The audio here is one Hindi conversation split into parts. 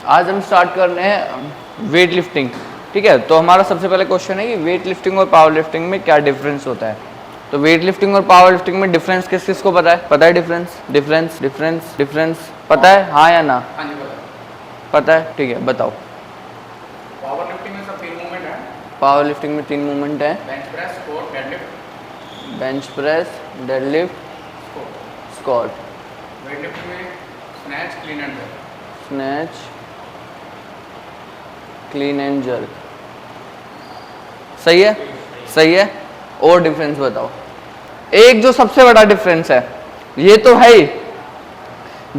आज हम स्टार्ट कर रहे हैं वेट लिफ्टिंग। ठीक है, तो हमारा सबसे पहले क्वेश्चन है कि वेट लिफ्टिंग और पावर लिफ्टिंग में क्या डिफरेंस होता है। तो वेट लिफ्टिंग और पावर लिफ्टिंग में डिफरेंस किस किस को पता है? पता है डिफरेंस? डिफरेंस डिफरेंस डिफरेंस पता है, हाँ या ना? हाँ जी पता है, ठीक है बताओ। पावर लिफ्टिंग में सब 3 मूवमेंट है। पावर लिफ्टिंग में 3 मूवमेंट है, bench press, squat, deadlift. Bench press, deadlift, squat. Weightlifting में snatch, clean and jerk. Snatch, clean and jerk. सही है, सही है। और डिफरेंस बताओ। एक जो सबसे बड़ा डिफरेंस है, ये तो है ही,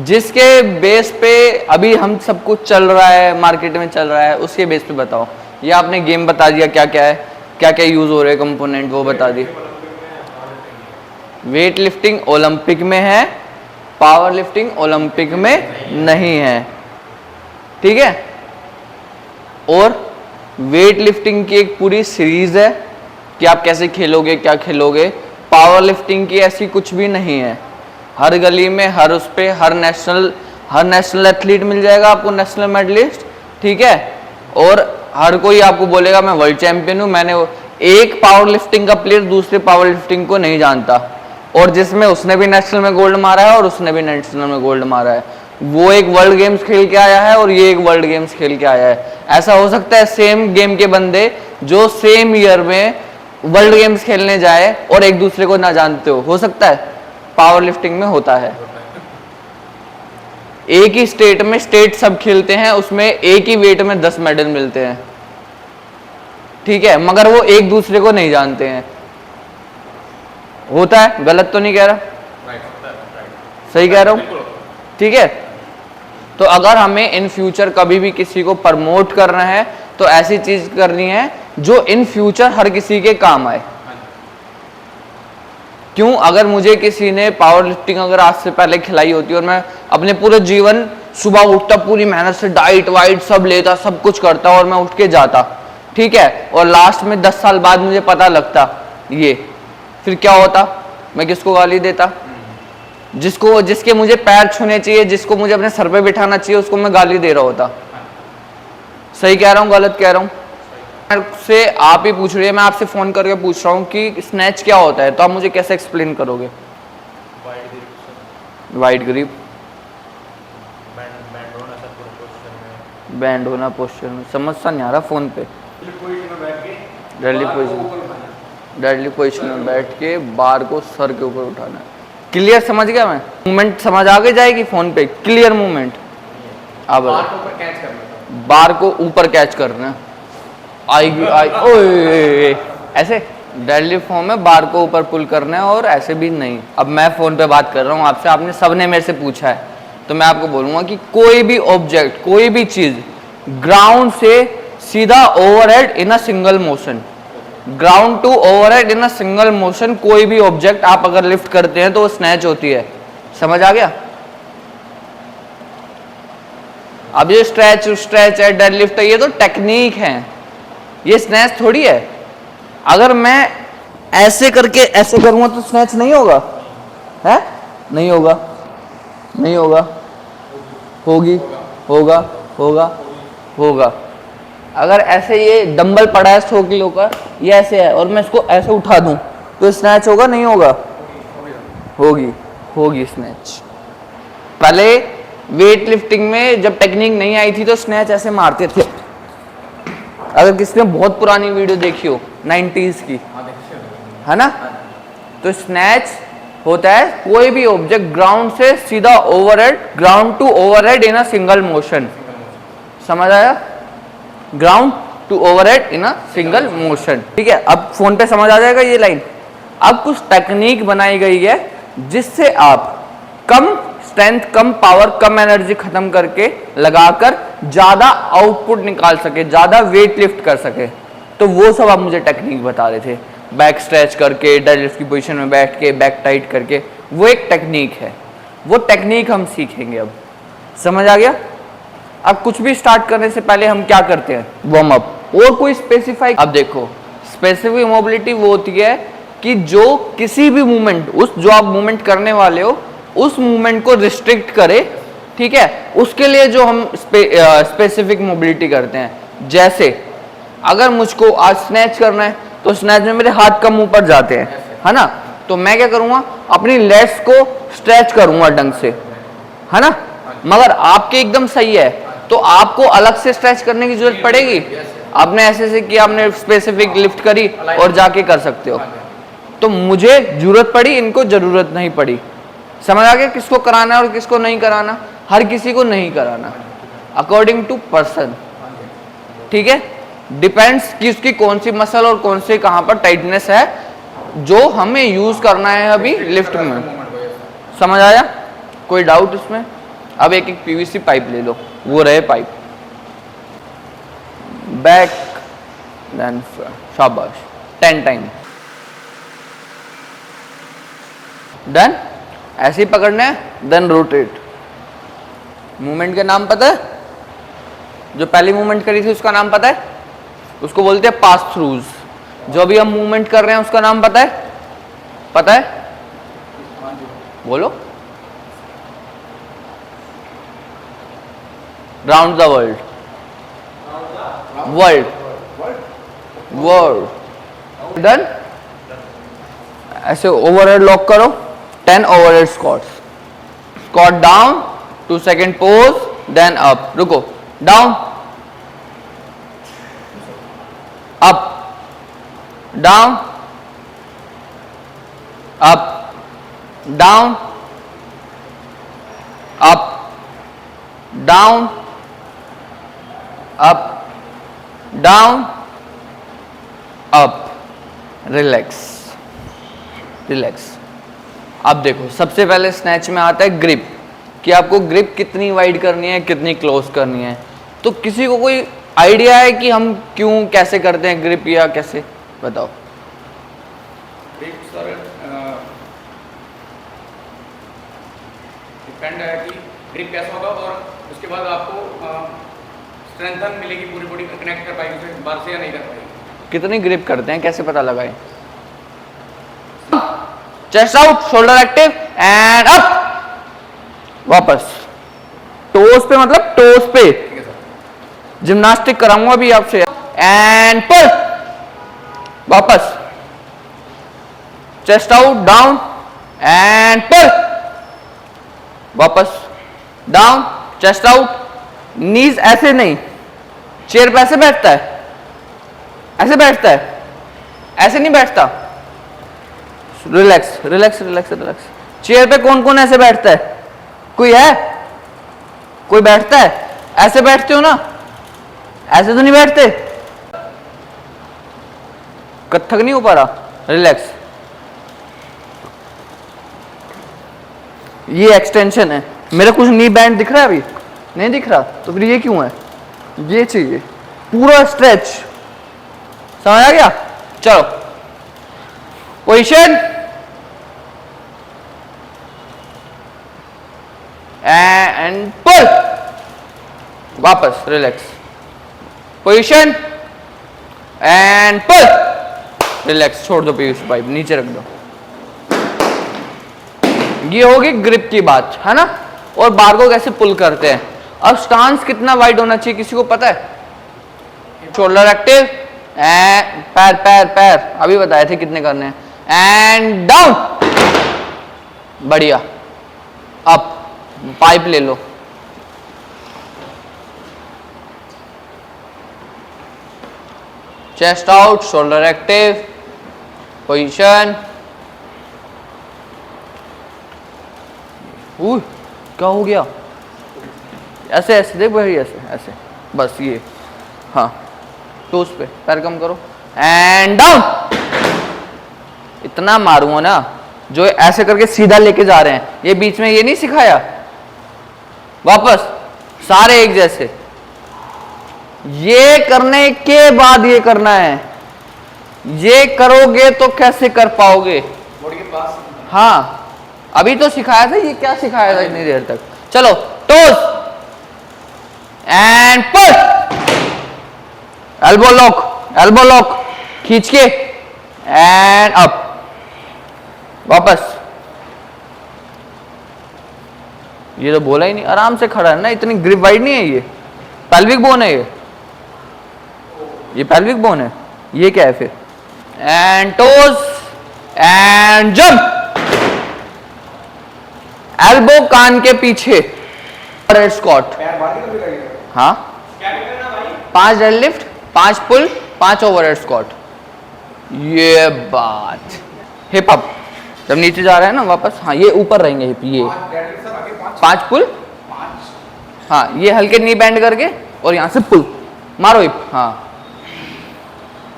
जिसके बेस पे अभी हम सब कुछ चल रहा है, मार्केट में चल रहा है, उसके बेस पे बताओ। ये आपने गेम बता दिया क्या क्या है, क्या क्या यूज हो रहे हैं कंपोनेंट, वो बता दिए। वेट लिफ्टिंग ओलंपिक में है, पावर लिफ्टिंग ओलंपिक में नहीं है। ठीक है, और वेट लिफ्टिंग की एक पूरी सीरीज है कि आप कैसे खेलोगे, क्या खेलोगे। पावर लिफ्टिंग की ऐसी कुछ भी नहीं है। हर गली में, हर उस पे, हर नेशनल एथलीट मिल जाएगा आपको, नेशनल मेडलिस्ट। ठीक है, और हर कोई आपको बोलेगा मैं वर्ल्ड चैंपियन हूं। मैंने एक पावर लिफ्टिंग का प्लेयर दूसरे पावर लिफ्टिंग को नहीं जानता, और जिसमें उसने भी नेशनल में गोल्ड मारा है और उसने भी नेशनल में गोल्ड मारा है, वो एक वर्ल्ड गेम्स खेल के आया है और ये एक वर्ल्ड गेम्स खेल के आया है। ऐसा हो सकता है सेम गेम के बंदे जो सेम ईयर में वर्ल्ड गेम्स खेलने जाए और एक दूसरे को ना जानते हो सकता है? पावर लिफ्टिंग में होता है। एक ही स्टेट में स्टेट सब खेलते हैं, उसमें एक ही वेट में 10 मेडल मिलते हैं। ठीक है, मगर वो एक दूसरे को नहीं जानते हैं। होता है, गलत तो नहीं कह रहा? सही कह रहा हूं? ठीक है, तो अगर हमें इन फ्यूचर कभी भी किसी को प्रमोट करना है तो ऐसी चीज करनी है जो इन फ्यूचर हर किसी के काम आए। क्यों? अगर मुझे किसी ने पावर लिफ्टिंग अगर आज से पहले खिलाई होती और मैं अपने पूरे जीवन सुबह उठता, पूरी मेहनत से डाइट वाइट सब लेता, सब कुछ करता और मैं उठ के जाता, ठीक है, और लास्ट में 10 साल बाद मुझे पता लगता ये, फिर क्या होता? मैं किसको गाली देता? जिसके मुझे पैर छूने चाहिए, जिसको मुझे अपने सर पे बिठाना चाहिए, उसको मैं गाली दे रहा होता। सही कह रहा हूँ, गलत कह रहा हूँ? से आप ही पूछ रही है, मैं आपसे फोन करके पूछ रहा हूँ कि स्नैच क्या होता है, तो आप मुझे कैसे एक्सप्लेन करोगे? वाइड ग्रिप, बैंड होना पोस्चर में। समझ सा नहीं आ रहा फोन पे। डेडली पोजिशन में बैठ के बार को सर के ऊपर उठाना है। क्लियर समझ गया मैं? मूवमेंट समझ आगे जाएगी फोन पे, क्लियर मूवमेंट। अब बार को ऊपर कैच करना आएगी, ओए ऐसे डेडलिफ्ट फॉर्म में बार को ऊपर पुल करना है, और ऐसे भी नहीं। अब मैं फोन पे बात कर रहा हूँ आपसे, आपने सबने मेरे से पूछा है, तो मैं आपको बोलूंगा कि कोई भी ऑब्जेक्ट, कोई भी चीज ग्राउंड से सीधा overhead in a single motion, ground to overhead in a single motion, कोई भी ऑब्जेक्ट आप अगर लिफ्ट करते हैं तो वो स्नैच होती है। समझ आ गया? अब ये स्ट्रेच है, डेडलिफ्ट है, ये तो टेक्निक है, ये स्नैच थोड़ी है। अगर मैं ऐसे करके ऐसे करूंगा तो स्नैच नहीं होगा, है? नहीं होगा, नहीं होगा, होगी, होगा, होगा, होगा। अगर ऐसे ये डंबल पड़ा है 100 किलो का, ये ऐसे है, और मैं इसको ऐसे उठा दूं तो स्नैच होगा, नहीं होगा? होगी, होगी स्नैच। पहले वेट लिफ्टिंग में जब टेक्निक नहीं आई थी तो स्नैच ऐसे मारते थे। अगर किसी ने बहुत पुरानी वीडियो देखी हो 90s की, है ना, तो स्नैच होता है कोई भी ऑब्जेक्ट ग्राउंड से सीधा overhead, ground to overhead in a single motion. समझ आया? Ground to overhead in a single motion. ठीक है, अब फोन पे समझ आ जाएगा ये लाइन। अब कुछ टेक्निक बनाई गई है जिससे आप कम स्ट्रेंथ, कम पावर, कम एनर्जी खत्म करके लगाकर ज्यादा आउटपुट निकाल सके, ज्यादा वेट लिफ्ट कर सके। तो वो सब आप मुझे टेक्निक बता रहे थे, बैक स्ट्रेच करके, डेडलिफ्ट की पोजीशन में बैठ के, बैक टाइट करके, वो एक टेक्निक है। वो टेक्निक हम सीखेंगे अब। समझ आ गया? अब कुछ भी स्टार्ट करने से पहले हम क्या करते हैं? Warm up. और कोई स्पेसिफाई, अब देखो स्पेसिफिक मोबिलिटी वो होती है कि जो किसी भी मूवमेंट, उस जो आप मूवमेंट करने वाले हो उस मूवमेंट को रिस्ट्रिक्ट करे ठीक है, उसके लिए जो हम स्पेसिफिक मोबिलिटी करते हैं, जैसे अगर मुझको आज स्नैच करना है तो स्नैच में मेरे हाथ कम ऊपर जाते हैं, है ना, तो मैं क्या करूंगा, अपनी लेग्स को स्ट्रेच करूंगा ढंग से, है ना। मगर आपके एकदम सही है तो आपको अलग से स्ट्रेच करने की जरूरत पड़ेगी। आपने ऐसे से किया, आपने स्पेसिफिक लिफ्ट करी और जाके कर सकते हो। तो मुझे जरूरत पड़ी, इनको जरूरत नहीं पड़ी। समझ आ गया किसको कराना है और किसको नहीं कराना? हर किसी को नहीं कराना, अकॉर्डिंग टू पर्सन, ठीक है। डिपेंड्स कि उसकी कौन सी मसल और कौन से कहां पर टाइटनेस है जो हमें यूज करना है अभी लिफ्ट में। समझ आया? कोई डाउट इसमें? अब एक एक पीवीसी पाइप ले लो, वो रहे पाइप, बैक देन शाबाश, 10 टाइम डन। ऐसे ही पकड़ना है, देन रोटेट। मूवमेंट का नाम पता है? जो पहली मूवमेंट करी थी उसका नाम पता है? उसको बोलते हैं पास थ्रूज। जो अभी हम मूवमेंट कर रहे हैं उसका नाम पता है? पता है? बोलो। Round the world, world, world, done. ऐसे ओवरहेड लॉक करो, 10 overhead squats, squat down, 2 second pause, then up, रुको, down, up, down, up, down, up, down, up, down, up, relax, relax. अब देखो, सबसे पहले स्नैच में आता है ग्रिप, कि आपको ग्रिप कितनी वाइड करनी है, कितनी क्लोज करनी है। तो किसी को कोई आइडिया है कि हम क्यों कैसे करते हैं ग्रिप, या कैसे? बताओ। ग्रिप सर डिपेंड है कि ग्रिप कैसा होगा और उसके बाद आपको स्ट्रेंथन मिलेगी, पूरी बॉडी कनेक्ट कर पाएगी उसे बार से या नहीं कर पाएगी। कितनी ग्रिप करते हैं, कैसे पता लगाए? Chest out, shoulder active and up, वापस टोस पे, मतलब टोस पे जिम्नास्टिक कराऊंगा अभी आपसे, एंड पुल, वापस chest out, down and pull, वापस डाउन, चेस्ट आउट, नीज ऐसे नहीं, चेयर पे ऐसे बैठता है, ऐसे बैठता है, ऐसे नहीं बैठता। Relax, relax, relax, relax. Chair पे कौन कौन ऐसे बैठता है? कोई है? कोई बैठता है? ऐसे बैठते हो ना, ऐसे तो नहीं बैठते। कथक नहीं हो पा रहा, रिलैक्स। ये एक्सटेंशन है, मेरा कुछ नी बैंड दिख रहा है अभी? नहीं दिख रहा, तो फिर ये क्यों है? ये चाहिए पूरा स्ट्रेच। समझ आ गया? चलो, पोजीशन एंड पुल, वापस relax, position and pull, relax, छोड़ दो पीयूष पाइप, नीचे रख दो। ये होगी ग्रिप की बात, है ना। और बार को कैसे पुल करते हैं। अब स्टांस कितना वाइड होना चाहिए, किसी को पता है? शोल्डर एक्टिव एंड पैर, पैर, पैर अभी बताए थे कितने करने हैं, एंड डाउन, बढ़िया। अप, पाइप ले लो, chest out, shoulder active, position, क्या हो गया? ऐसे ऐसे देख भाई, ऐसे ऐसे, बस ये, हाँ, टोस पे पैर कम करो एंड डाउन। इतना मारूंगा ना, जो ऐसे करके सीधा लेके जा रहे हैं, ये बीच में ये नहीं सिखाया, वापस सारे एक जैसे। ये करने के बाद ये करना है, ये करोगे तो कैसे कर पाओगे? बॉडी के पास। हाँ, अभी तो सिखाया था, ये क्या सिखाया था इतनी देर तक? चलो, toes and pull, elbow lock, elbow lock, खींच के एंड अप, वापस, ये तो बोला ही नहीं, आराम से खड़ा है ना, इतनी ग्रिप वाइड नहीं है ये। पेल्विक बोन है ये पेल्विक बोन है। ये क्या है फिर? And toes and jump. Elbow कान के पीछे, ओवरहेड स्क्वाट। हाँ, 5 डेडलिफ्ट, 5 पुल, 5 ओवरहेड स्क्वाट। ये बात। हिप अप जब नीचे जा रहा है ना वापस, हाँ ये ऊपर रहेंगे हिप, ये 5 पुल, हाँ ये हल्के नी बैंड करके और यहाँ से पुल मारो हिप, हाँ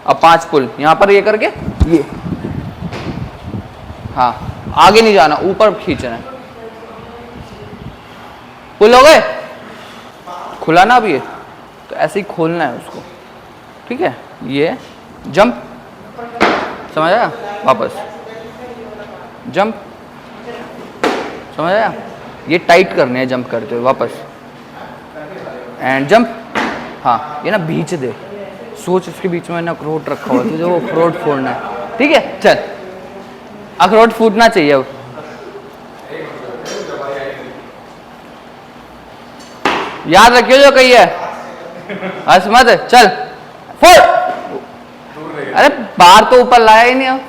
अब 5 पुल यहाँ पर ये करके, ये हाँ आगे नहीं जाना, ऊपर खींचना है। पुल हो गए, खुला ना अब ये, तो ऐसे ही खोलना है उसको, ठीक है। ये जंप, समझ आया? वापस जंप, समझ आया? ये टाइट करने हैं जंप करते हुए, वापस एंड जंप। हाँ ये ना बीच दे, सोच उसके बीच में ना अखरोट रखा हुआ है, तो वो अखरोट फोड़ना है, ठीक है। चल अखरोट फूटना चाहिए अब। याद रखियो जो कही है, हंस मत, चल फोड़। अरे बार तो ऊपर लाया ही नहीं अब।